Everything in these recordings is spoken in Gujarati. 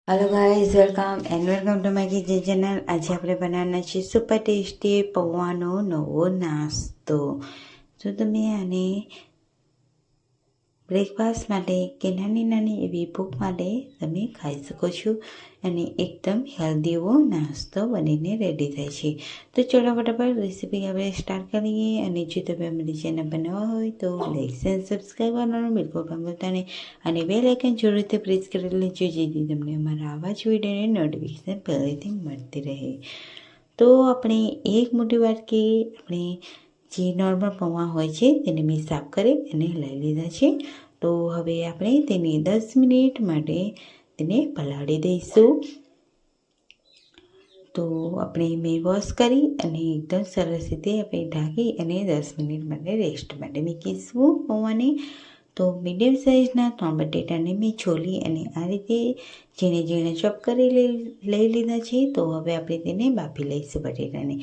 Hello guys, welcome to my kitchen channel. आज આપણે બનાવવાના છે સુપર ટેસ્ટી પૌવાનો નવો નાસ્તો। જો તમે આને બ્રેકફાસ્ટ માટે કે નાની એવી ભૂખ માટે તમે ખાઈ શકો છો અને એકદમ હેલ્ધી એવો નાસ્તો બનીને રેડી થાય છે। તો ચલો ફટાફટ રેસીપી આપણે સ્ટાર્ટ કરીએ। અને જો તમે અમારી ચેનલ બનાવવા હોય તો લાઈક અને સબસ્ક્રાઈબ કરવાનું બિલકુલ પણ ભૂલતા નહીં અને બેલ આઇકન જરૂરથી પ્રેસ કરી લેજો, જેથી તમને અમારા આવા જ વિડીયોની નોટિફિકેશન પહેલેથી મળતી રહે। તો આપણે એક મોટી વાટકી આપણે જે નોર્મલ પૌવા હોય છે તેને મેં સાફ કરી અને લઈ લીધા છે। તો હવે આપણે તેને 10 મિનિટ માટે તેને પલાળી દઈશું। તો આપણે મેં વોશ કરી અને એકદમ સરસ રીતે આપણે ઢાંકી અને 10 મિનિટ માટે રેસ્ટ માટે મૂકીશું પૌવાને। તો મીડિયમ સાઇઝના 3 બટેટાને મેં છોલી અને આ રીતે ઝીણે ચોપ કરી લઈ લીધા છે। તો હવે આપણે તેને બાફી લઈશું બટેટાને।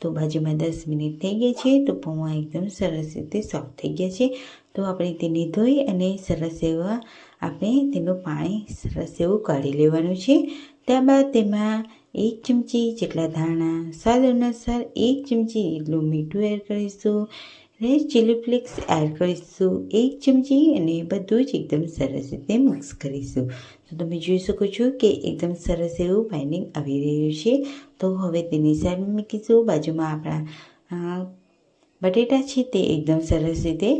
તો બાજુમાં 10 મિનિટ થઈ ગઈ છે। તો પૌવા એકદમ સરસ રીતે સોફ્ટ થઈ ગયા છે। તો આપણે તેને ધોઈ અને સરસ એવા આપણે તેનું પાણી સરસ એવું કાઢી લેવાનું છે। ત્યારબાદ તેમાં 1 ચમચી જેટલા ધાણા, સ્વાદ અનુસાર 1 ચમચી જેટલું મીઠું એડ કરીશું, રેડ ચીલી ફ્લેક્સ એડ કરીશું 1 ચમચી અને બધું જ એકદમ સરસ રીતે મિક્સ કરીશું। તો તમે જોઈ શકો છો કે એકદમ સરસ એવું બાઇન્ડિંગ આવી રહ્યું છે। તો હવે તેની સાઈડમાં મૂકીશું। બાજુમાં આપણા બટેટા છે તે એકદમ સરસ રીતે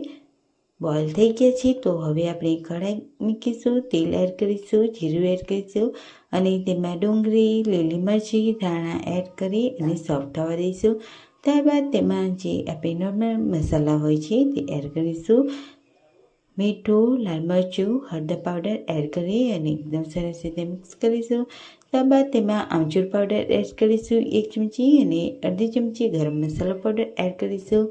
બોઇલ થઈ ગયા છે। તો હવે આપણે કઢાઈ મૂકીશું, તેલ એડ કરીશું, જીરું એડ કરીશું અને તેમાં ડુંગળી, લીલી મરચી, ધાણા એડ કરી અને સોફ્ટ થવા દઈશું। ત્યારબાદ તેમાં જે આપણે નોર્મલ મસાલા હોય છે તે એડ કરીશું, મીઠું, લાલ મરચું, હળદર પાવડર એડ કરી અને એકદમ સરસ રીતે મિક્સ કરીશું। ત્યારબાદ તેમાં આમચૂર પાવડર એડ કરીશું 1 ચમચી અને અડધી ચમચી ગરમ મસાલા પાવડર એડ કરીશું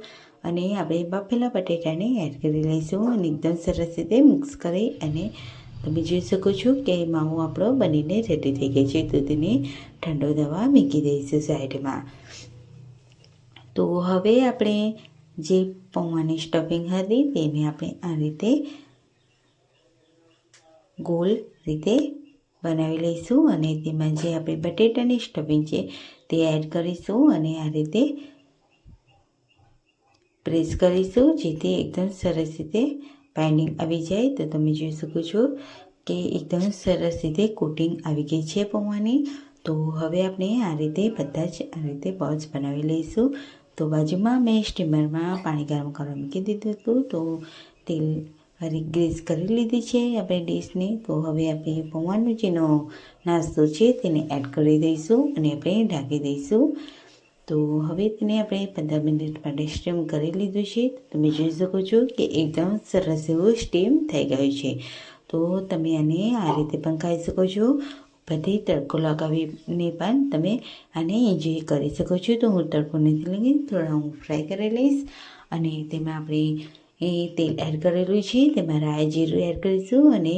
અને આપણે બાફેલા બટેટાને એડ કરી લઈશું અને એકદમ સરસ રીતે મિક્સ કરી અને તમે જોઈ શકો છો કે માવો આપણો બનીને રેડી થઈ ગયો છે। તો તેને ઠંડો થવા મૂકી દઈશું સાઈડમાં। તો હવે આપણે જે પૌવાની સ્ટફિંગ હતી તેને આપણે આ રીતે ગોળ રીતે બનાવી લઈશું અને તેમાં જે આપણે બટેટાની સ્ટફિંગ છે તે એડ કરીશું અને આ રીતે પ્રેસ કરીશું, જેથી એકદમ સરસ રીતે બાઇન્ડિંગ આવી જાય। તો તમે જોઈ શકો છો કે એકદમ સરસ રીતે કોટિંગ આવી ગઈ છે પૌવાની। તો હવે આપણે આ રીતે બધા જ આ રીતે બોલ્સ બનાવી લઈશું। તો બાજુમાં મેં સ્ટીમરમાં પાણી ગરમ કરવા મૂકી દીધું હતું। તો તેલ વાળી ગ્રીસ કરી લીધી છે આપણે ડીશને। તો હવે આપણે પૌવાનો જેનો નાસ્તો છે તેને એડ કરી દઈશું અને આપણે ઢાંકી દઈશું। તો હવે તેને આપણે 15 મિનિટ માટે સ્ટીમ કરી લીધું છે। તમે જોઈ શકો છો કે એકદમ સરસ એવું સ્ટીમ થઈ ગયું છે। તો તમે આને આ રીતે પણ ખાઈ શકો છો, બધી તડકો લગાવીને પણ તમે આને એન્જોય કરી શકો છો। તો હું તડકો નથી લઈ, થોડા હું ફ્રાય કરી લઈશ અને તેમાં આપણે તેલ એડ કરેલું છે, તેમાં રાઈ જીરું એડ કરીશું અને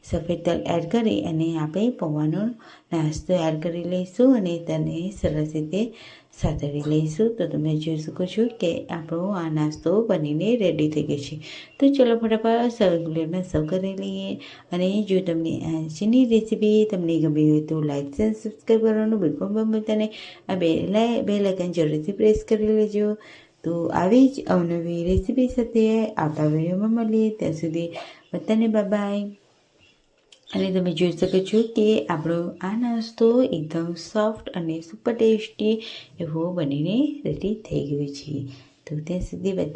સફેદ તલ એડ કરી અને આપણે પૌવાનો નાસ્તો એડ કરી લઈશું અને તેને સરસ રીતે સાતળી લઈશું। તો તમે જોઈ શકો છો કે આપણો આ નાસ્તો બનીને રેડી થઈ ગયો છે। તો ચલો ફટાફટ સર્વિંગ પ્લેટમાં સર્વ કરી લઈએ। અને જો તમને આજની રેસીપી તમને ગમી હોય તો લાઈક અને સબસ્ક્રાઈબ કરવાનું બિલકુલ પણ ભૂલતા નહીં, આ બેલ આઇકન જરૂરથી પ્રેસ કરી લેજો। તો આવી જ અવનવી રેસીપી સાથે આવતા વિડીયોમાં મળીએ, ત્યાં સુધી બધાને બાય બાય। અને તમે જોઈ શકો છો કે આપણો આ નાસ્તો એકદમ સોફ્ટ અને સુપર ટેસ્ટી એવો બનીને રેડી થઈ ગયો છે। તો ત્યાં સુધી બધા